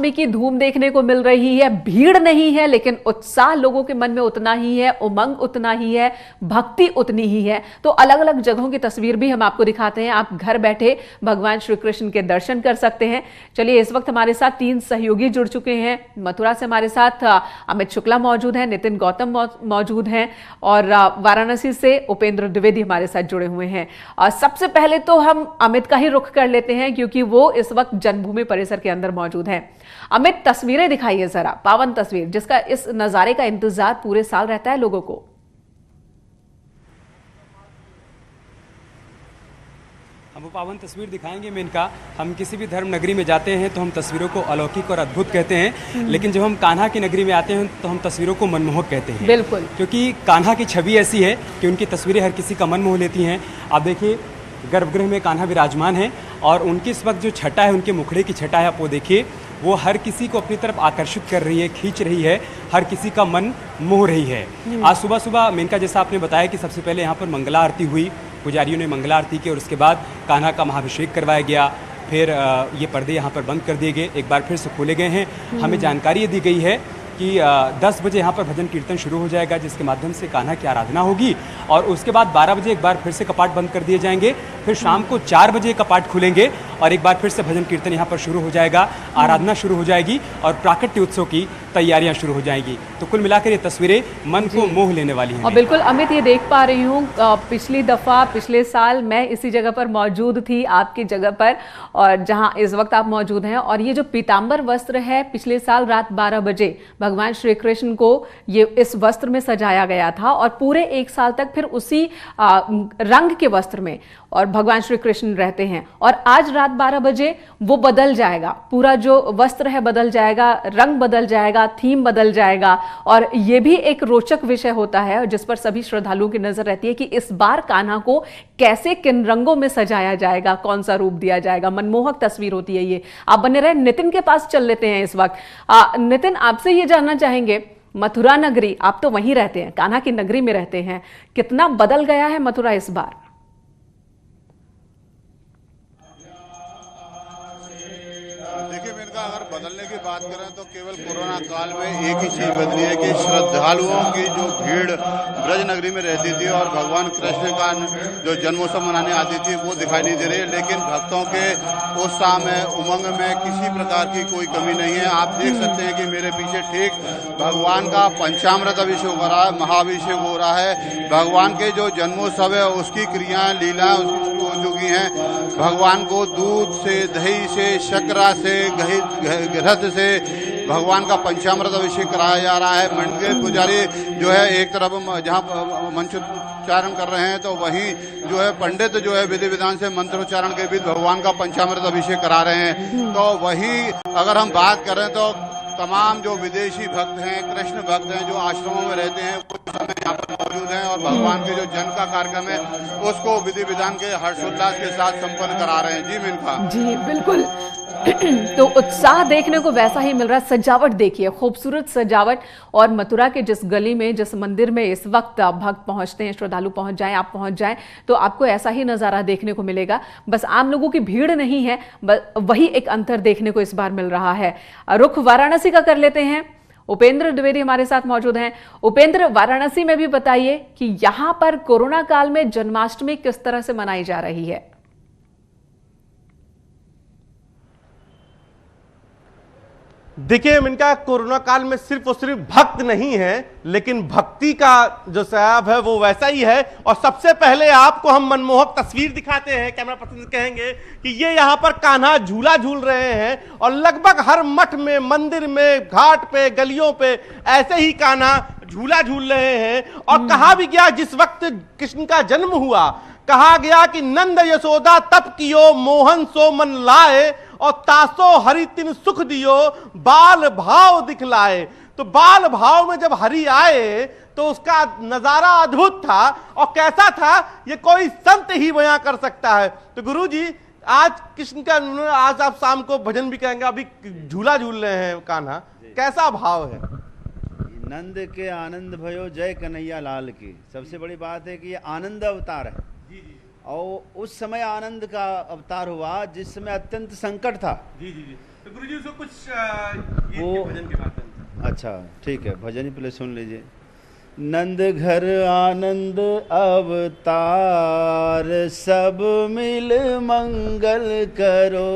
की धूम देखने को मिल रही है। भीड़ नहीं है लेकिन उत्साह लोगों के मन में उतना ही है, उमंग उतना ही है, भक्ति उतनी ही है। तो अलग अलग जगहों की तस्वीर भी हम आपको दिखाते हैं। आप घर बैठे भगवान श्री कृष्ण के दर्शन कर सकते हैं। चलिए, इस वक्त हमारे साथ 3 सहयोगी जुड़ चुके हैं। मथुरा से हमारे साथ अमित शुक्ला मौजूद हैं, नितिन गौतम मौजूद हैं और वाराणसी से उपेंद्र द्विवेदी हमारे साथ जुड़े हुए हैं। सबसे पहले तो हम अमित का ही रुख कर लेते हैं क्योंकि वो इस वक्त जन्मभूमि परिसर के अंदर मौजूद हैं। अमित, तस्वीरें दिखाइए जरा, पावन तस्वीर जिसका इस नजारे का इंतजार पूरे साल रहता है लोगों को। हम वो पावन तस्वीर दिखाएंगे मेनका। हम किसी भी धर्म नगरी में जाते हैं तो हम तस्वीरों को अलौकिक और अद्भुत कहते हैं, लेकिन जब हम कान्हा की नगरी में आते हैं तो हम तस्वीरों को मनमोहक कहते हैं। बिल्कुल, क्योंकि कान्हा की छवि ऐसी है कि उनकी तस्वीरें हर किसी का मन मोह लेती हैं। आप देखिए, गर्भगृह में कान्हा विराजमान है और उनकी इस वक्त जो छटा है, उनके मुखड़े की छटा है, आप वो देखिए, वो हर किसी को अपनी तरफ आकर्षित कर रही है, खींच रही है, हर किसी का मन मोह रही है। आज सुबह सुबह मेनका, जैसा आपने बताया कि सबसे पहले यहाँ पर मंगला आरती हुई, पुजारियों ने मंगला आरती की और उसके बाद कान्हा का महाभिषेक करवाया गया। फिर ये पर्दे यहाँ पर बंद कर दिए गए, एक बार फिर से खोले गए हैं। हमें जानकारी ये दी गई है कि 10 बजे यहाँ पर भजन कीर्तन शुरू हो जाएगा, जिसके माध्यम से कान्हा की आराधना होगी और उसके बाद 12 बजे एक बार फिर से कपाट बंद कर दिए जाएंगे। फिर शाम को 4 बजे कपाट खुलेंगे और एक बार फिर से भजन कीर्तन यहाँ पर शुरू हो जाएगा, आराधना शुरू हो जाएगी और प्राकट्य उत्सव की तैयारियां शुरू हो जाएंगी। तो कुल मिलाकर ये तस्वीरें मन को मोह लेने वाली हैं। और बिल्कुल अमित, ये देख पा रही हूँ, पिछली दफा पिछले साल मैं इसी जगह पर मौजूद थी, आपकी जगह पर, और जहां इस वक्त आप मौजूद हैं। और ये जो पीतांबर वस्त्र है, पिछले साल रात 12 बजे भगवान श्री कृष्ण को ये इस वस्त्र में सजाया गया था और पूरे 1 साल तक फिर उसी रंग के वस्त्र में और भगवान श्री कृष्ण रहते हैं। और आज रात 12 बजे वो बदल जाएगा, पूरा जो वस्त्र है बदल जाएगा, रंग बदल जाएगा, थीम बदल जाएगा। और ये भी एक रोचक विषय होता है जिस पर सभी श्रद्धालुओं की नजर रहती है कि इस बार कान्हा को कैसे, किन रंगों में सजाया जाएगा, कौन सा रूप दिया जाएगा। मनमोहक तस्वीर होती है ये। आप बने रहे, नितिन के पास चल लेते हैं इस वक्त। नितिन, आपसे ये जानना चाहेंगे, मथुरा नगरी, आप तो वहीं रहते हैं, कान्हा की नगरी में रहते हैं, कितना बदल गया है मथुरा इस बार? देखिए मेनका, अगर बदलने की बात करें तो केवल कोरोना काल में एक ही चीज बदली है कि श्रद्धालुओं की जो भीड़ ब्रज नगरी में रहती थी और भगवान कृष्ण का जो जन्मोत्सव मनाने आती थी वो दिखाई नहीं दे रही है। लेकिन भक्तों के उत्साह में, उमंग में किसी प्रकार की कोई कमी नहीं है। आप देख सकते हैं कि मेरे पीछे ठीक भगवान का पंचामृत अभिषेक हो रहा है, महाअभिषेक हो रहा है। भगवान के जो जन्मोत्सव है उसकी क्रियाएं, लीलाएं हो चुकी हैं। भगवान को दूध से, दही से, शर्करा से, घृत से भगवान का पंचामृत अभिषेक कराया जा रहा है। मंडप के पुजारी जो है एक तरफ जहां मंत्रोच्चारण कर रहे हैं तो वहीं जो है पंडित जो है विधि विधान से मंत्रोच्चारण के बीच भगवान का पंचामृत अभिषेक करा रहे हैं। तो वहीं अगर हम बात करें तो तमाम जो विदेशी भक्त हैं, कृष्ण भक्त हैं, जो आश्रमों में रहते हैं, वो समय यहाँ पर मौजूद हैं और भगवान के जो जन्म का कार्यक्रम है उसको विधि विधान के हर्षोल्लास के साथ संपन्न करा रहे हैं। जी मेनका जी बिल्कुल। तो उत्साह देखने को वैसा ही मिल रहा है। सजावट देखिए, खूबसूरत सजावट। और मथुरा के जिस गली में, जिस मंदिर में इस वक्त भक्त पहुंचते हैं, श्रद्धालु पहुंच जाएं, आप पहुंच जाएं, तो आपको ऐसा ही नजारा देखने को मिलेगा। बस आम लोगों की भीड़ नहीं है, वही एक अंतर देखने को इस बार मिल रहा है। रुख वाराणसी का कर लेते हैं, उपेंद्र द्विवेदी हमारे साथ मौजूद हैं। उपेंद्र, वाराणसी में भी बताइए कि यहां पर कोरोना काल में जन्माष्टमी किस तरह से मनाई जा रही है? देखिए इनका कोरोना काल में सिर्फ और सिर्फ भक्त नहीं है, लेकिन भक्ति का जो सैलाब है वो वैसा ही है। और सबसे पहले आपको हम मनमोहक तस्वीर दिखाते हैं, कैमरा पर्सन कहेंगे कि ये यहाँ पर कान्हा झूला झूल रहे हैं और लगभग हर मठ में, मंदिर में, घाट पे, गलियों पे ऐसे ही कान्हा झूला झूल रहे हैं। और कहा भी गया, जिस वक्त कृष्ण का जन्म हुआ, कहा गया कि नंद यशोदा तप कियो, मोहन सो मन लाए, और तासो हरि तिन सुख दियो, बाल भाव दिखलाए। तो बाल भाव में जब हरि आए तो उसका नजारा अद्भुत था। और कैसा था ये कोई संत ही बयां कर सकता है। तो गुरुजी, आज कृष्ण का, आज आप शाम को भजन भी कहेंगे, अभी झूला झूल रहे हैं कान्हा, कैसा भाव है? नंद के आनंद भयो, जय कन्हैया लाल की। सबसे बड़ी बात है कि ये आनंद अवतार है और उस समय आनंद का अवतार हुआ जिस समय अत्यंत संकट था। जी जी जी। तो गुरुजी उसको कुछ गीत के भजन के माध्यम से। अच्छा ठीक है, भजन ही पहले सुन लीजिए। नंद घर आनंद अवतार, सब मिल मंगल करो।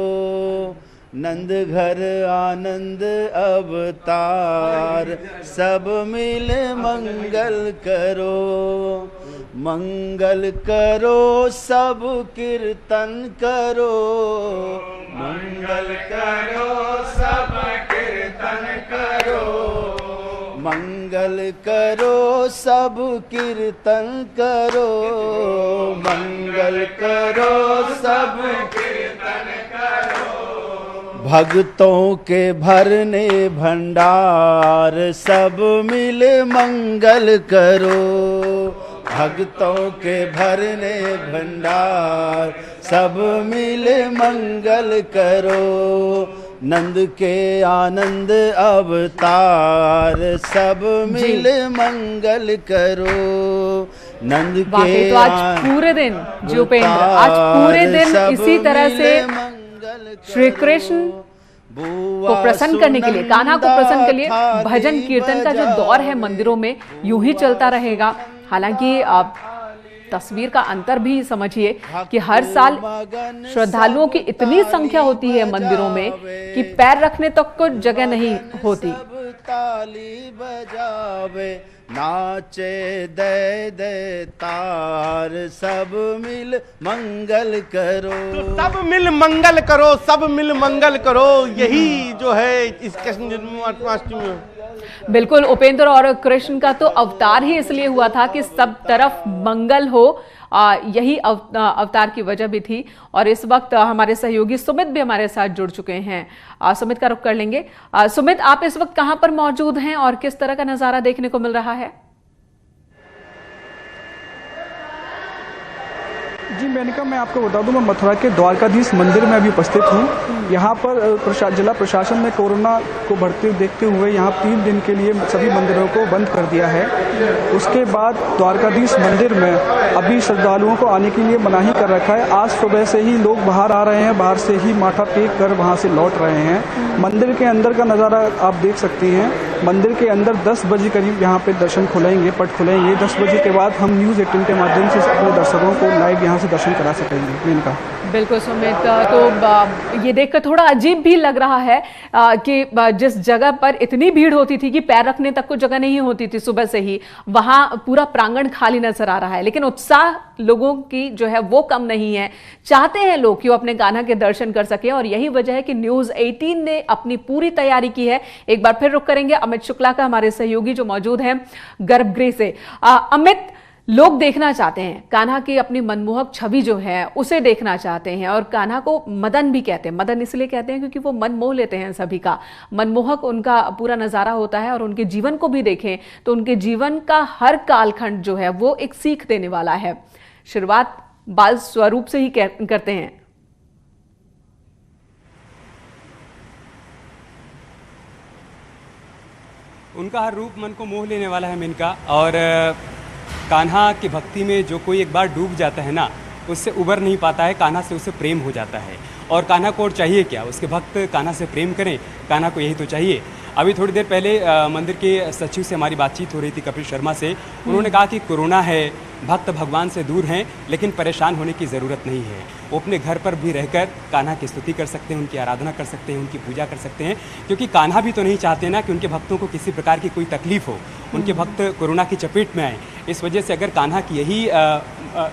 नंद घर आनंद अवतार, सब मिल मंगल करो। मंगल करो सब कीर्तन करो, मंगल करो सब कीर्तन करो। मंगल करो सब कीर्तन करो, मंगल करो सब कीर्तन करो। भक्तों के भरने भंडार, सब मिल मंगल करो। भक्तों के भरने भंडार, सब मिल मंगल करो। नंद के आनंद अवतार, सब मिल मंगल करो। नंद के तो आज पूरे दिन जी उपेंद्र, आज पूरे दिन इसी तरह से श्री कृष्ण को प्रसन्न करने के लिए, कान्हा को प्रसन्न के लिए भजन कीर्तन का जो दौर है मंदिरों में यूं ही चलता रहेगा। हालांकि तस्वीर का अंतर भी समझिए कि हर साल श्रद्धालुओं की इतनी संख्या होती है मंदिरों में कि पैर रखने तक को जगह नहीं होती। ताली बजावे नाचे दे दे तार, सब मिल मंगल करो। तो सब मिल मंगल करो, सब मिल मंगल करो, यही जो है इस कृष्ण जन्माष्टमी में। बिल्कुल उपेंद्र, और कृष्ण का तो अवतार ही इसलिए हुआ था कि सब तरफ मंगल हो, यही अवतार की वजह भी थी। और इस वक्त हमारे सहयोगी सुमित भी हमारे साथ जुड़ चुके हैं। सुमित का रुख कर लेंगे। सुमित, आप इस वक्त कहां पर मौजूद हैं और किस तरह का नजारा देखने को मिल रहा है? जी मेनका, मैं आपको बता दूं, मैं मथुरा के द्वारकाधीश मंदिर में अभी उपस्थित हूं। यहाँ पर जिला प्रशासन ने कोरोना को बढ़ते हुए देखते हुए यहाँ 3 दिन के लिए सभी मंदिरों को बंद कर दिया है। उसके बाद द्वारकाधीश मंदिर में अभी श्रद्धालुओं को आने के लिए मनाही कर रखा है। आज सुबह से ही लोग बाहर आ रहे हैं, बाहर से ही माथा टेक कर वहाँ से लौट रहे हैं। मंदिर के अंदर का नज़ारा आप देख सकते हैं। मंदिर के अंदर 10 बजे करीब यहाँ पे दर्शन खुलेंगे, पट खुलेंगे। 10 बजे के बाद हम न्यूज़ 18 के माध्यम से अपने दर्शकों को लाइव यहाँ से दर्शन करा सकेंगे। इनका बिल्कुल सुमित, तो ये देखकर थोड़ा अजीब भी लग रहा है कि जिस जगह पर इतनी भीड़ होती थी कि पैर रखने तक को जगह नहीं होती थी सुबह से ही, वहां पूरा प्रांगण खाली नजर आ रहा है। लेकिन उत्साह लोगों की जो है वो कम नहीं है। चाहते हैं लोग कि वो अपने कान्हा के दर्शन कर सके, और यही वजह है कि न्यूज़ 18 ने अपनी पूरी तैयारी की है। एक बार फिर रुक करेंगे अमित शुक्ला का, हमारे सहयोगी जो मौजूद हैं गर्भगृह से। अमित, लोग देखना चाहते हैं कान्हा की अपनी मनमोहक छवि जो है उसे देखना चाहते हैं, और कान्हा को मदन भी कहते हैं। मदन इसलिए कहते हैं क्योंकि वो मन मोह लेते हैं सभी का। मनमोहक उनका पूरा नज़ारा होता है, और उनके जीवन को भी देखें तो उनके जीवन का हर कालखंड जो है वो एक सीख देने वाला है। शुरुआत बाल स्वरूप से ही करते हैं। उनका हर रूप मन को मोह लेने वाला है मेनका, और कान्हा की भक्ति में जो कोई एक बार डूब जाता है ना, उससे उबर नहीं पाता है। कान्हा से उसे प्रेम हो जाता है, और कान्हा को और चाहिए क्या? उसके भक्त कान्हा से प्रेम करें, कान्हा को यही तो चाहिए। अभी थोड़ी देर पहले मंदिर के सचिव से हमारी बातचीत हो रही थी, कपिल शर्मा से। उन्होंने कहा कि कोरोना है, भक्त भगवान से दूर हैं, लेकिन परेशान होने की ज़रूरत नहीं है। वो अपने घर पर भी रहकर कान्हा की स्तुति कर सकते हैं, उनकी आराधना कर सकते हैं, उनकी पूजा कर सकते हैं, क्योंकि कान्हा भी तो नहीं चाहते ना कि उनके भक्तों को किसी प्रकार की कोई तकलीफ हो, उनके भक्त कोरोना की चपेट में आए। इस वजह से अगर कान्हा की यही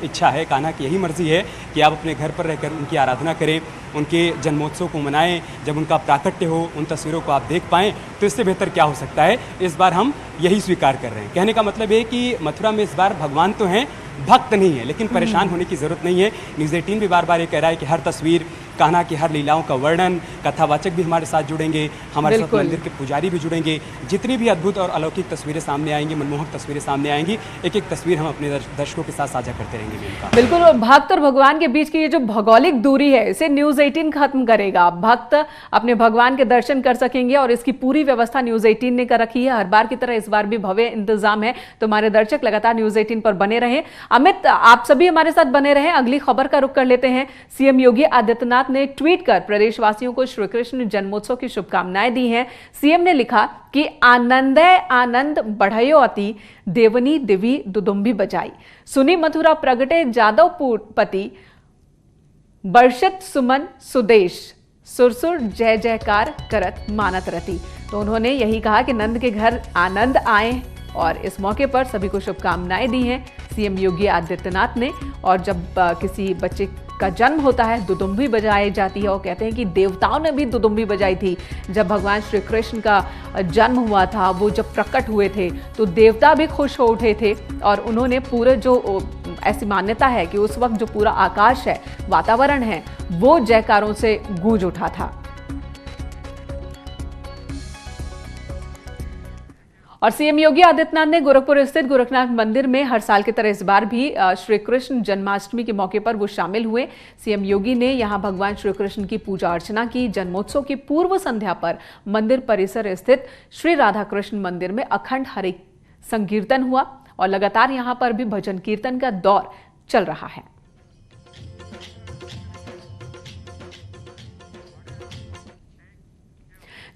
इच्छा है, कान्हा की यही मर्जी है कि आप अपने घर पर रहकर उनकी आराधना करें, उनके जन्मोत्सव को मनाएं, जब उनका प्राकट्य हो उन तस्वीरों को आप देख पाएँ, तो इससे बेहतर क्या हो सकता है। इस बार हम यही स्वीकार कर रहे हैं। कहने का मतलब है कि मथुरा में इस बार भगवान तो हैं, भक्त नहीं है, लेकिन परेशान होने की जरूरत नहीं है। न्यूज़ 18 भी बार बार ये कह रहा है कि हर तस्वीर, कान्हा की हर लीलाओं का वर्णन, कथावाचक भी हमारे साथ जुड़ेंगे, हमारे साथ मंदिर के पुजारी भी जुड़ेंगे। जितनी भी अद्भुत और अलौकिक तस्वीरें सामने आएंगी, मनमोहक तस्वीरें सामने आएंगी, एक एक तस्वीर हम अपने दर्शकों के साथ साझा करते रहेंगे। बिल्कुल, भक्त और भगवान के बीच की ये जो भौगोलिक दूरी है, इसे न्यूज़ 18 खत्म करेगा। भक्त अपने भगवान के दर्शन कर सकेंगे, और इसकी पूरी व्यवस्था न्यूज़ 18 ने कर रखी है। हर बार की तरह इस बार भी भव्य इंतजाम है, तो हमारे दर्शक लगातार न्यूज़ 18 पर बने रहें। अमित, आप सभी हमारे साथ बने रहें। अगली खबर का रुख कर लेते हैं। सीएम योगी आदित्यनाथ आदित्यनाथ ने ट्वीट कर प्रदेशवासियों को श्री कृष्ण जन्मोत्सव की शुभकामनाएं दी हैं। सीएम ने लिखा कि आनंदे आनंद बढ़यो अति, देवनी दिवी दुदुम्बी बजाई, सुनी मथुरा प्रगटे जादवपुरपति, बर्षित सुमन सुदेश, सुरसुर जय जयकार करत मानत रति। तो उन्होंने यही कहा कि नंद के घर आनंद आए और इस मौके पर सभी को शुभकामनाएं दी हैं सीएम योगी आदित्यनाथ ने। और जब किसी बच्चे का जन्म होता है दुदुम्बी बजाई जाती है और कहते हैं कि देवताओं ने भी दुदुम्बी बजाई थी जब भगवान श्री कृष्ण का जन्म हुआ था। वो जब प्रकट हुए थे तो देवता भी खुश हो उठे थे और उन्होंने पूरे जो ऐसी मान्यता है कि उस वक्त जो पूरा आकाश है, वातावरण है, वो जयकारों से गूंज उठा था। और सीएम योगी आदित्यनाथ ने गोरखपुर स्थित गोरखनाथ मंदिर में हर साल की तरह इस बार भी श्री कृष्ण जन्माष्टमी के मौके पर वो शामिल हुए। सीएम योगी ने यहां भगवान श्री कृष्ण की पूजा अर्चना की। जन्मोत्सव की पूर्व संध्या पर मंदिर परिसर स्थित श्री राधा कृष्ण मंदिर में अखंड हरि संकीर्तन हुआ और लगातार यहां पर भी भजन कीर्तन का दौर चल रहा है।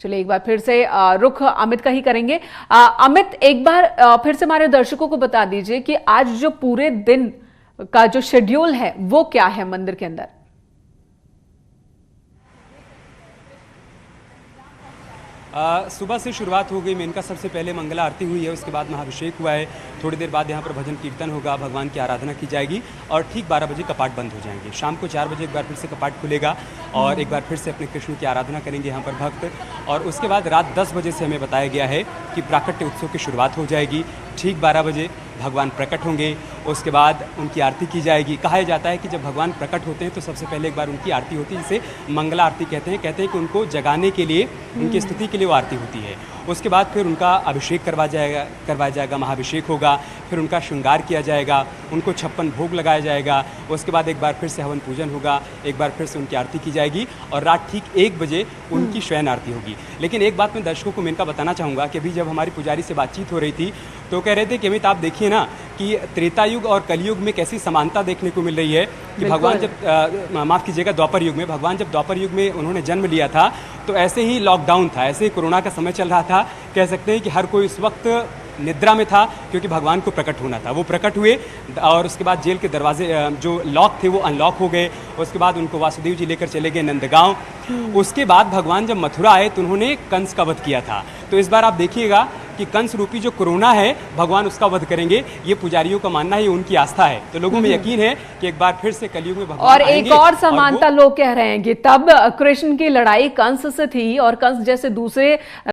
चलिए एक बार फिर से रुख अमित का ही करेंगे। अमित, एक बार फिर से हमारे दर्शकों को बता दीजिए कि आज जो पूरे दिन का जो शेड्यूल है वो क्या है मंदिर के अंदर? सुबह से शुरुआत हो गई। मेनका सबसे पहले मंगला आरती हुई है, उसके बाद महाभिषेक हुआ है। थोड़ी देर बाद यहाँ पर भजन कीर्तन होगा, भगवान की आराधना की जाएगी और ठीक 12 बजे कपाट बंद हो जाएंगे। शाम को 4 बजे एक बार फिर से कपाट खुलेगा और एक बार फिर से अपने कृष्ण की आराधना करेंगे यहाँ पर भक्त। और उसके बाद रात 10 बजे से हमें बताया गया है कि प्राकट्य उत्सव की शुरुआत हो जाएगी। ठीक 12 बजे भगवान प्रकट होंगे, उसके बाद उनकी आरती की जाएगी। कहा जाता है कि जब भगवान प्रकट होते हैं तो सबसे पहले एक बार उनकी आरती होती है, जिसे मंगला आरती कहते हैं कि उनको जगाने के लिए, उनकी स्तुति के लिए वो आरती होती है। उसके बाद फिर उनका अभिषेक करवाया जाएगा, महाभिषेक होगा, फिर उनका श्रृंगार किया जाएगा, उनको 56 भोग लगाया जाएगा। उसके बाद एक बार फिर से हवन पूजन होगा, एक बार फिर से उनकी आरती की जाएगी और रात ठीक 1 बजे उनकी शयन आरती होगी। लेकिन एक बात मैं दर्शकों को मेनका बताना चाहूँगा कि अभी जब हमारी पुजारी से बातचीत हो रही थी तो कह रहे थे कि अमित, आप देखिए ना कि त्रेता युग और कलयुग में कैसी समानता देखने को मिल रही है कि भगवान जब माफ़ कीजिएगा द्वापर युग में, भगवान जब द्वापर युग में उन्होंने जन्म लिया था तो ऐसे ही लॉकडाउन था, ऐसे ही कोरोना का समय चल रहा था। कह सकते हैं कि हर कोई उस वक्त निद्रा में था क्योंकि भगवान को प्रकट होना था। वो प्रकट हुए और उसके बाद जेल के दरवाजे जो लॉक थे वो अनलॉक हो गए। उसके बाद उनको वासुदेव जी लेकर चले गए नंदगांव। उसके बाद भगवान जब मथुरा आए तो उन्होंने कंस का वध किया था। तो इस बार आप देखिएगा कि कंस रूपी जो कोरोना है भगवान उसका वध करेंगे। ये पुजारियों का मानना है, उनकी आस्था है। तो लोगों में यकीन है कि एक बार फिर से कलयुग में भगवान और एक और समानता लोग कह रहे हैं कि तब कृष्ण की लड़ाई कंस से थी और कंस जैसे दूसरे